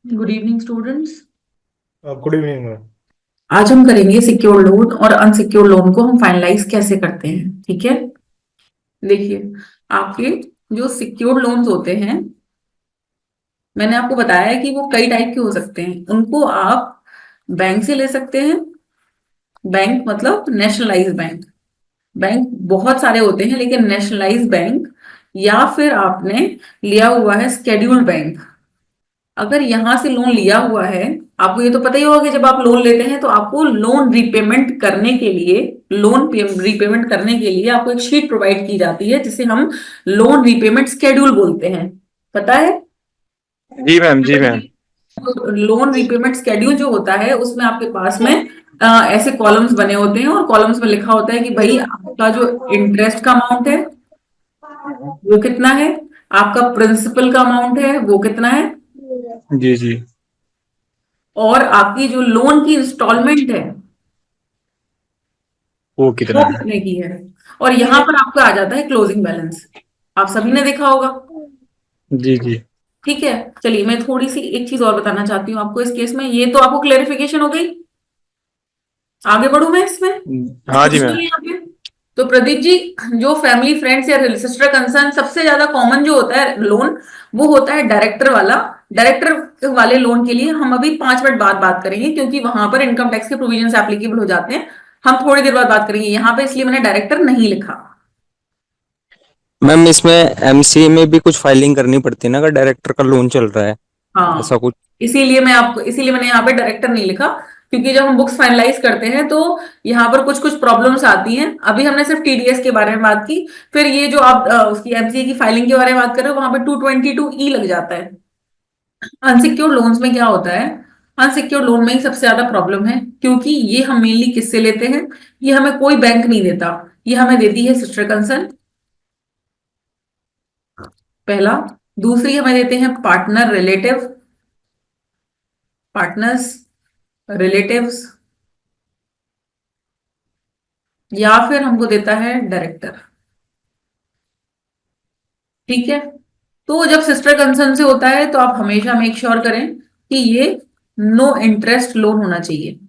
Good evening students. Good evening ma'am. आज हम करेंगे सिक्योर लोन और अनसिक्योर लोन को हम फाइनलाइज कैसे करते हैं। ठीक है, देखिए, आपके जो सिक्योर लोन्स होते हैं, मैंने आपको बताया है कि वो कई टाइप के हो सकते हैं। उनको आप बैंक से ले सकते हैं। बैंक मतलब नेशनलाइज बैंक। बैंक बहुत सारे होते हैं, लेकिन नेशनलाइज बैंक, या फिर आपने लिया हुआ है स्केड्यूल्ड बैंक। अगर यहां से लोन लिया हुआ है, आपको ये तो पता ही होगा कि जब आप लोन लेते हैं तो आपको लोन रीपेमेंट करने के लिए, रीपेमेंट करने के लिए आपको एक शीट प्रोवाइड की जाती है जिसे हम लोन रीपेमेंट स्केड्यूल बोलते हैं। पता है? जी मैम, जी मैम। लोन रीपेमेंट स्केड्यूल जो होता है उसमें आपके पास में ऐसे कॉलम्स बने होते हैं, और कॉलम्स में लिखा होता है कि भाई आपका जो इंटरेस्ट का अमाउंट है वो कितना है, आपका प्रिंसिपल का अमाउंट है वो कितना है, जी जी। और आपकी जो लोन की इंस्टॉलमेंट है वो कितना वो है? कितने की है। और यहां पर आपका आ जाता है क्लोजिंग बैलेंस। आप सभी ने देखा होगा। जी जी। ठीक है, चलिए मैं थोड़ी सी एक चीज और बताना चाहती हूँ आपको इस केस में। ये तो आपको क्लेरिफिकेशन हो गई। आगे बढ़ू मैं इसमें, कुछ हाँ जी क्वेश्चन मैम। है यहाँ पे? तो प्रदीप जी, जो फैमिली फ्रेंड्स या सिस्टर कंसर्न सबसे ज्यादा कॉमन जो होता है लोन, वो होता है डायरेक्टर वाला। डायरेक्टर वाले लोन के लिए हम अभी 5 मिनट बाद बात करेंगे, क्योंकि वहां पर इनकम टैक्स के प्रोविजन एप्लीकेबल हो जाते हैं। हम थोड़ी देर बाद बात करेंगे यहाँ पे, इसलिए मैंने डायरेक्टर नहीं लिखा। मैम इसमें एमसीए में भी कुछ फाइलिंग करनी पड़ती है ना, अगर डायरेक्टर का लोन चल रहा है ऐसा हाँ, कुछ। इसीलिए मैंने यहाँ पे डायरेक्टर नहीं लिखा, क्योंकि जब हम बुक्स फाइनलाइज करते हैं तो यहाँ पर कुछ कुछ प्रॉब्लम्स आती हैं। अभी हमने सिर्फ टीडीएस के बारे में बात की। फिर ये जो आप उसकी एमसीए की फाइलिंग के बारे में बात कर रहे हो, वहां पे 222E लग जाता है। अनसिक्योर लोन्स में क्या होता है, अनसिक्योर लोन में ही सबसे ज्यादा प्रॉब्लम है, क्योंकि ये हम मेनली किससे लेते हैं? ये हमें कोई बैंक नहीं देता, ये हमें देती है सिस्टर कंसर्न, पहला। दूसरी हमें देते हैं पार्टनर रिलेटिव, पार्टनर्स, रिलेटिव्स, या फिर हमको देता है डायरेक्टर। ठीक है, तो जब सिस्टर कंसर्न से होता है तो आप हमेशा मेक श्योर करें कि ये नो इंटरेस्ट लोन होना चाहिए।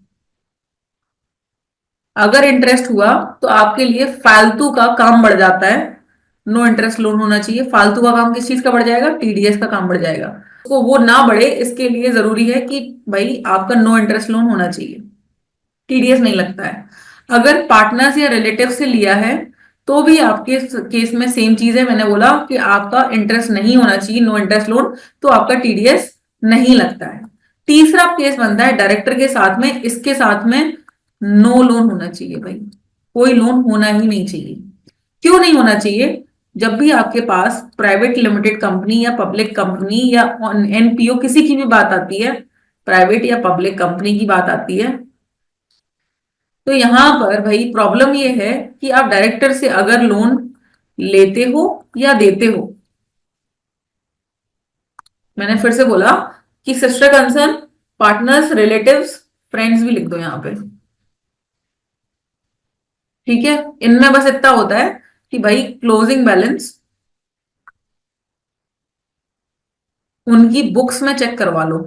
अगर इंटरेस्ट हुआ तो आपके लिए फालतू का काम बढ़ जाता है। नो इंटरेस्ट लोन होना चाहिए। फालतू का काम किस चीज का बढ़ जाएगा? टीडीएस का काम बढ़ जाएगा। तो वो ना बढ़े, इसके लिए जरूरी है कि भाई आपका नो इंटरेस्ट लोन होना चाहिए, टीडीएस नहीं लगता है। अगर पार्टनर्स या रिलेटिव से लिया है तो भी आपके केस में सेम चीज है। मैंने बोला कि आपका इंटरेस्ट नहीं होना चाहिए, नो इंटरेस्ट लोन, तो आपका टीडीएस नहीं लगता है। तीसरा केस बनता है डायरेक्टर के साथ में, इसके साथ में नो लोन होना चाहिए भाई। कोई लोन होना ही नहीं चाहिए। क्यों नहीं होना चाहिए? जब भी आपके पास प्राइवेट लिमिटेड कंपनी या पब्लिक कंपनी या एनपीओ किसी की भी बात आती है, प्राइवेट या पब्लिक कंपनी की बात आती है, तो यहां पर भाई प्रॉब्लम ये है कि आप डायरेक्टर से अगर लोन लेते हो या देते हो, मैंने फिर से बोला कि sister concern, partners, relatives, friends भी लिख दो यहां पे। ठीक है, इनमें बस इतना होता है कि भाई क्लोजिंग बैलेंस उनकी बुक्स में चेक करवा लो।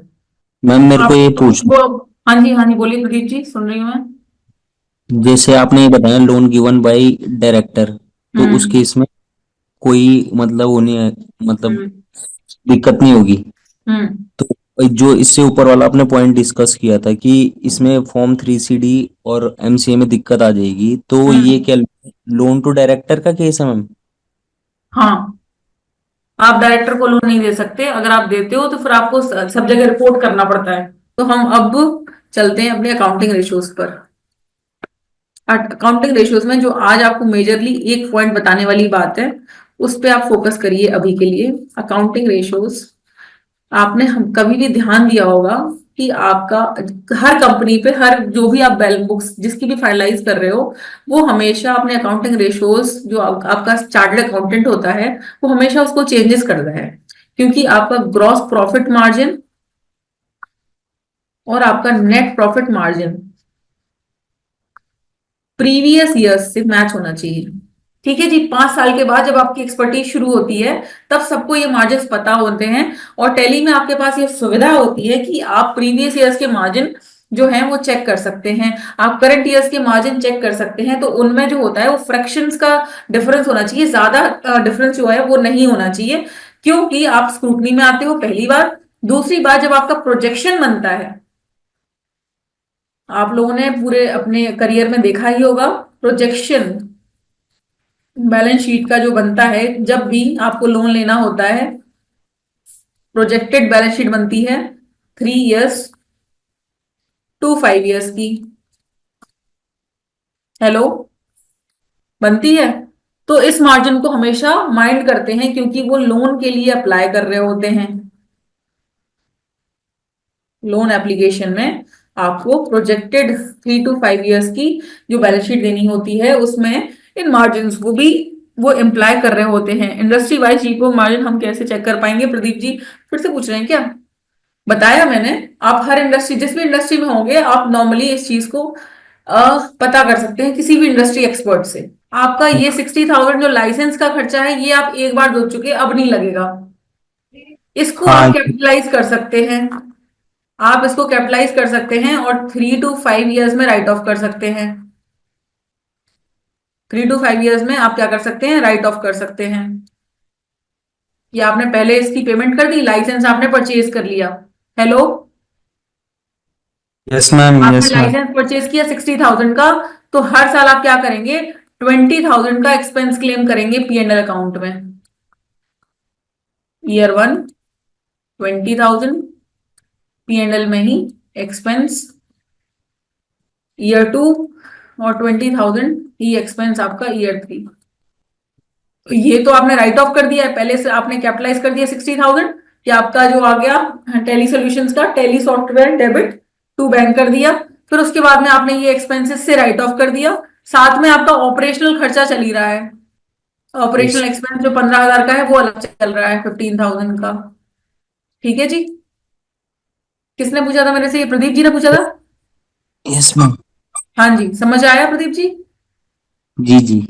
मैम मेरे को आप ये पूछना, वो, हाँ जी बोलिए प्रदीप जी, सुन रही हूँ मैं। जैसे आपने ये बताया लोन गिवन बाय डायरेक्टर, तो उस हम्म। केस में कोई मतलब वो नहीं है, मतलब हम्म। दिक्कत नहीं होगी। हम्म। तो जो इससे ऊपर वाला आपने पॉइंट डिस्कस किया था कि इसमें फॉर्म 3CD और एमसीए में दिक्कत आ जाएगी, तो ये हम्म। क्या लोन टू डायरेक्टर का केस है मैम? हाँ, आप डायरेक्टर को लोन नहीं दे सकते। अगर आप देते हो तो फिर आपको सब जगह रिपोर्ट करना पड़ता है। तो हम अब चलते हैं अपने अकाउंटिंग रेशियोज पर। अकाउंटिंग रेशियोज में जो आज आपको मेजरली एक पॉइंट बताने वाली बात है, उस पे आप फोकस करिए अभी के लिए। अकाउंटिंग रेशियोज, आपने हम कभी भी ध्यान दिया होगा कि आपका हर कंपनी पे, हर जो भी आप बैलेंस बुक्स जिसकी भी फाइनलाइज कर रहे हो, वो हमेशा अपने अकाउंटिंग रेशियोज, जो आपका चार्टर्ड अकाउंटेंट होता है, वो हमेशा उसको चेंजेस कर रहा है, क्योंकि आपका ग्रॉस प्रॉफिट मार्जिन और आपका net profit margin previous years से मैच होना चाहिए। ठीक है जी। 5 साल के बाद जब आपकी एक्सपर्टीज शुरू होती है तब सबको ये मार्जिन पता होते हैं, और टैली में आपके पास ये सुविधा होती है कि आप प्रीवियस ईयर्स के मार्जिन जो है वो चेक कर सकते हैं, आप करंट ईयर्स के मार्जिन चेक कर सकते हैं। तो उनमें जो होता है वो फ्रैक्शंस का डिफरेंस होना चाहिए, ज्यादा डिफरेंस जो है वो नहीं होना चाहिए, क्योंकि आप स्क्रूटनी में आते हो पहली बार। दूसरी बात, जब आपका प्रोजेक्शन बनता है, आप लोगों ने पूरे अपने करियर में देखा ही होगा, प्रोजेक्शन बैलेंस शीट का जो बनता है, जब भी आपको लोन लेना होता है, प्रोजेक्टेड बैलेंस शीट बनती है 3 इयर्स टू 5 इयर्स की। हेलो, बनती है। तो इस मार्जिन को हमेशा माइंड करते हैं, क्योंकि वो लोन के लिए अप्लाई कर रहे होते हैं। लोन एप्लीकेशन में आपको प्रोजेक्टेड 3 to 5 इयर्स की जो बैलेंस शीट देनी होती है, उसमें इन मार्जिन को भी वो इम्प्लाई कर रहे होते हैं। इंडस्ट्री वाइज जीपो मार्जिन हम कैसे चेक कर पाएंगे? प्रदीप जी फिर से पूछ रहे हैं क्या? बताया मैंने, आप हर इंडस्ट्री, जिस भी इंडस्ट्री में होंगे, आप नॉर्मली इस चीज को पता कर सकते हैं किसी भी इंडस्ट्री एक्सपर्ट से। आपका ये 60,000 जो लाइसेंस का खर्चा है, ये आप एक बार दे चुके, अब नहीं लगेगा। इसको हाँ आप कैपिटलाइज कर सकते हैं, आप इसको कैपिटलाइज कर सकते हैं और 3 to 5 इयर्स में राइट ऑफ कर सकते हैं। 3 to 5 इयर्स में आप क्या कर सकते हैं? राइट ऑफ कर सकते हैं। कि आपने पहले इसकी पेमेंट कर दी, लाइसेंस आपने परचेज कर लिया। हेलो, यस मैम, आपने यस मैम। लाइसेंस परचेज किया 60,000 का, तो हर साल आप क्या करेंगे? 20,000 का एक्सपेंस क्लेम करेंगे पीएनएल अकाउंट में। ईयर 1 20,000 पीएनएल में ही एक्सपेंस, ईयर 2 और 20,000 ही एक्सपेंस आपका ईयर 3। ये तो आपने राइट ऑफ कर दिया है, पहले से आपने कैपिटलाइज कर दिया 60,000। ये आपका जो आ गया टेली सॉल्यूशंस का Tally software debit to bank कर दिया। फिर उसके बाद में आपने ये एक्सपेंसेस से राइट ऑफ कर दिया। साथ में आपका ऑपरेशनल खर्चा चल ही रहा है, यस, ऑपरेशनल एक्सपेंस जो 15,000 का है वो अलग चल रहा है 15,000 का। ठीक है जी। किसने पूछा था मेरे से? ये प्रदीप जी ने पूछा था। Yes ma'am. हाँ जी, समझ आया प्रदीप जी? जी जी।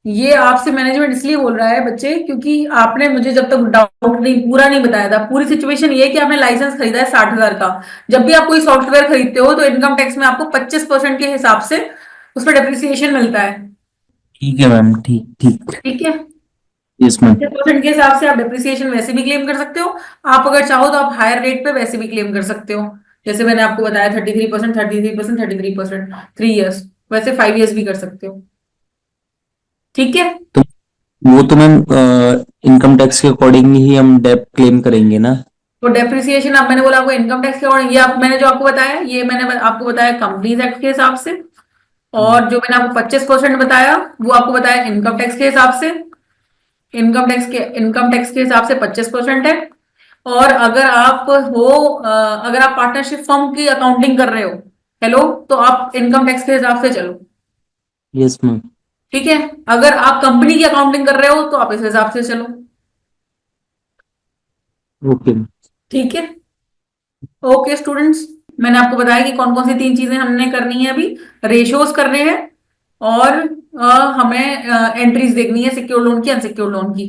ये आपसे मैनेजमेंट इसलिए बोल रहा है बच्चे, क्योंकि आपने मुझे जब तक डाउट नहीं पूरा नहीं बताया था। पूरी सिचुएशन ये है कि आपने लाइसेंस खरीदा है 60,000 का। जब भी आप कोई सॉफ्टवेयर खरीदते हो तो इनकम टैक्स में आपको 25% के हिसाब से उस पर डेप्रिसिएशन मिलता है। ठीक है मैम, ठीक ठीक। ठीक है, यस मैम। 25% के हिसाब से आप डेप्रिसिएशन वैसे भी क्लेम कर सकते हो। आप अगर चाहो तो आप हायर रेट पे वैसे भी क्लेम कर सकते हो। जैसे मैंने आपको बताया 33%, 33%, 33%, 3 इयर्स, वैसे 5 इयर्स भी कर सकते हो। ठीक है। तो वो तो मैम इनकम टैक्स के अकॉर्डिंग ही हम डेप क्लेम करेंगे ना? तो डेप्रिसिएशन अब मैंने बोला आपको इनकम टैक्स के अकॉर्डिंग, ये आप मैंने जो आपको बताया, ये मैंने आपको बताया कंपनीज एक्ट के हिसाब से। और जो मैंने आपको 25% बताया वो आपको बताया इनकम टैक्स के हिसाब से। इनकम टैक्स के हिसाब से 25% है। और अगर आप हो अगर आप पार्टनरशिप फर्म की अकाउंटिंग कर रहे हो, हेलो, तो आप इनकम टैक्स के हिसाब से चलो। Yes ma'am. ठीक है। अगर आप कंपनी की अकाउंटिंग कर रहे हो तो आप इस हिसाब से चलो। ओके। ठीक है। ओके स्टूडेंट्स, मैंने आपको बताया कि कौन कौन सी 3 चीजें हमने करनी है अभी। रेशियोज करने हैं, और हमें एंट्रीज देखनी है सिक्योर लोन की, अनसिक्योर लोन की।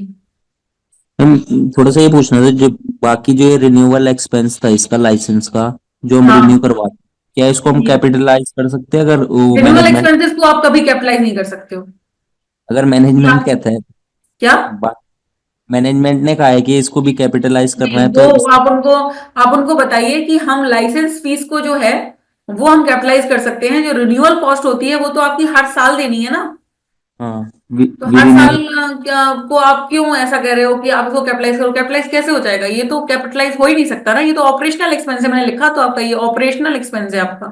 मैम थोड़ा सा ये पूछना था, जो बाकी जो ये रिन्यूअल एक्सपेंस था इसका, लाइसेंस का, जो हम रिन्यू हाँ, करवाते हैं, क्या इसको हम ये कैपिटलाइज कर सकते हैं? अगर वो रिन्यूअल मैनेजमेंट, एक्सपेंसेस को आप कभी कैपिटलाइज नहीं कर सकते हो। अगर क्या? मैनेजमेंट कहता है, क्या? मैनेजमेंट ने कहा है कि इसको भी कैपिटलाइज करना नहीं, है, वो तो इस, आप उनको बताइए कि हम लाइसेंस फीस को जो है वो हम कैपिटलाइज कर सकते हैं। जो रिन्यूअल कॉस्ट होती है वो तो आपकी हर साल देनी है ना। हाँ, तो वी हर साल रिन्यू, क्या को आप क्यों ऐसा कह रहे हो कि आप इसको कैपिटलाइज करो? कैपिटलाइज कैसे हो जाएगा? ये तो कैपिटलाइज हो ही नहीं सकता ना, ये तो ऑपरेशनल एक्सपेंस है। मैंने लिखा तो आपका ये ऑपरेशनल एक्सपेंस है आपका,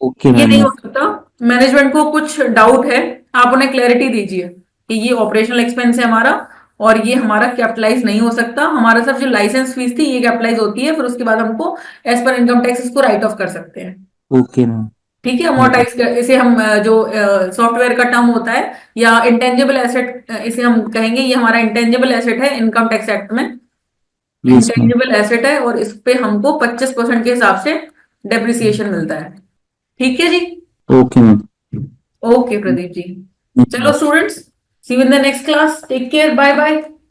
ओके ये मैम। नहीं हो सकता। मैनेजमेंट को कुछ डाउट है, आप उन्हें क्लैरिटी दीजिए कि ये ऑपरेशनल एक्सपेंस है हमारा, और ये हमारा कैपिटलाइज नहीं हो सकता। हमारा सिर्फ जो लाइसेंस फीस थी ये कैपिटलाइज होती है, फिर उसके बाद हमको एज पर इनकम टैक्स इसको राइट ऑफ कर सकते हैं। Okay ma'am. ठीक है। Thank you. अमोर्टाइज इसे हम जो सॉफ्टवेयर का टर्म होता है, या इंटेंजिबल एसेट इसे हम कहेंगे, ये हमारा इंटेंजिबल एसेट है इनकम टैक्स एक्ट में। Yes ma'am. इंटेंजिबल एसेट है और इस पे हमको 25% के हिसाब से डेप्रिसिएशन मिलता है। ठीक है जी। Okay ma'am. Okay Pradeep ji. चलो students, see you in the next class, take care, bye bye.